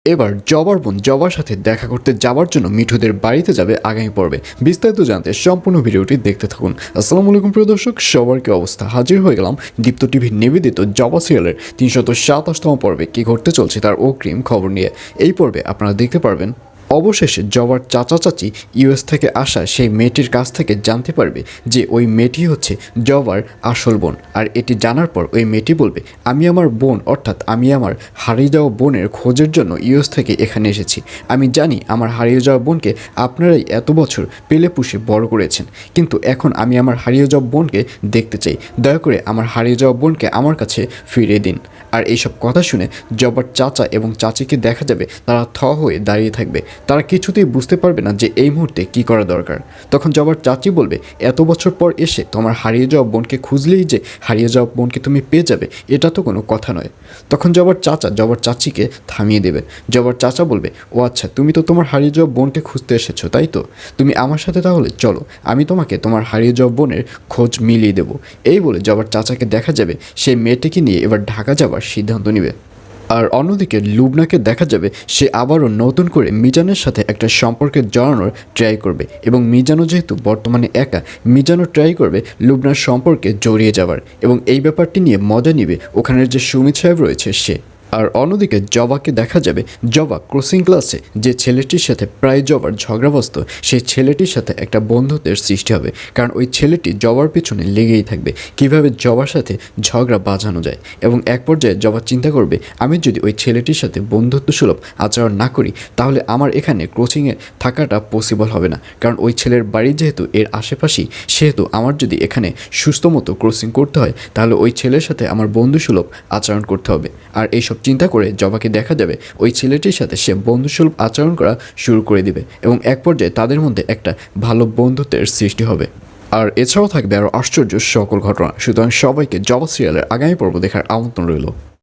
এবার জবার বোন জবার সাথে দেখা করতে যাওয়ার জন্য মিঠুদের বাড়িতে যাবে আগামী পর্বে। বিস্তারিত জানতে সম্পূর্ণ ভিডিওটি দেখতে থাকুন। আসসালামু আলাইকুম প্রিয় দর্শক, সবার কি অবস্থা? হাজির হয়ে গেলাম দীপ্ত টিভির নিবেদিত জবা সিরিয়ালের ৩২৭তম পর্বে কী ঘটতে চলছে তার অগ্রিম খবর নিয়ে। এই পর্বে আপনারা দেখতে পারবেন অবশেষে জবার চাচা চাচি ইউএস থেকে আসা সেই মেয়েটির কাছ থেকে জানতে পারবে যে ওই মেয়েটি হচ্ছে জবার আসল বোন। আর এটি জানার পর ওই মেয়েটি বলবে, আমি আমার বোন অর্থাৎ আমি আমার হারিয়ে যাওয়া বোনের খোঁজের জন্য ইউএস থেকে এখানে এসেছি। আমি জানি আমার হারিয়ে যাওয়া বোনকে আপনারাই এত বছর পেলে পুষে বড় করেছেন, কিন্তু এখন আমি আমার হারিয়ে যাওয়া বোনকে দেখতে চাই। দয়া করে আমার হারিয়ে যাওয়া বোনকে আমার কাছে ফিরিয়ে দিন। আর এইসব কথা শুনে জবার চাচা এবং চাচিকে দেখা যাবে তারা হয়ে দাঁড়িয়ে থাকবে। তারা কিছুতেই বুঝতে পারবে না যে এই মুহূর্তে কী করা দরকার। তখন জবার চাচি বলবে, এত বছর পর এসে তোমার হারিয়ে যাওয়া বোনকে খুঁজলেই যে হারিয়ে যাওয়া বোনকে তুমি পেয়ে যাবে, এটা তো কোনো কথা নয়। তখন জবার চাচা জবার চাচিকে থামিয়ে দেবে। জবার চাচা বলবে, ও আচ্ছা, তুমি তো তোমার হারিয়ে যাওয়া বোনকে খুঁজতে এসেছো, তাই তো? তুমি আমার সাথে তাহলে চলো, আমি তোমাকে তোমার হারিয়ে যাওয়া বোনের খোঁজ মিলিয়ে দেবো। এই বলে জবার চাচাকে দেখা যাবে সেই মেয়েটিকে নিয়ে এবার ঢাকা যাবার সিদ্ধান্ত নেবে। আর অন্যদিকে লুবনাকে দেখা যাবে সে আবারও নতুন করে মিজানের সাথে একটা সম্পর্কে জড়ানোর ট্রাই করবে, এবং মিজানও যেহেতু বর্তমানে একা, মিজানও ট্রাই করবে লুবনার সম্পর্কে জড়িয়ে যাওয়ার, এবং এই ব্যাপারটি নিয়ে মজা নিবে ওখানের যে সুমিত সাহেব রয়েছে সে। আর অন্যদিকে জবাকে দেখা যাবে জবা ক্রসিং ক্লাসে যে ছেলেটির সাথে প্রায় জবার ঝগড়াবস্ত, সেই ছেলেটির সাথে একটা বন্ধুত্বের সৃষ্টি হবে, কারণ ওই ছেলেটি জবার পিছনে লেগেই থাকবে কিভাবে জবার সাথে ঝগড়া বাজানো যায়। এবং এক পর্যায়ে জবা চিন্তা করবে, আমি যদি ওই ছেলেটির সাথে বন্ধুত্ব সুলভ আচরণ না করি তাহলে আমার এখানে কোচিংয়ে থাকাটা পসিবল হবে না, কারণ ওই ছেলের বাড়ি যেহেতু এর আশেপাশেই, সেহেতু আমার যদি এখানে সুস্থ মতো ক্রসিং করতে হয় তাহলে ওই ছেলের সাথে আমার বন্ধুসুলভ আচরণ করতে হবে। আর এইসব চিন্তা করে জবাকে দেখা যাবে ওই ছেলেটির সাথে সে বন্ধুসুলভ আচরণ করা শুরু করে দিবে, এবং এক পর্যায়ে তাদের মধ্যে একটা ভালো বন্ধুত্বের সৃষ্টি হবে। আর এছাড়াও থাকবে আরও আশ্চর্য সকল ঘটনা। সুতরাং সবাইকে জবা সিরিয়ালের আগামী পর্ব দেখার আমন্ত্রণ রইল।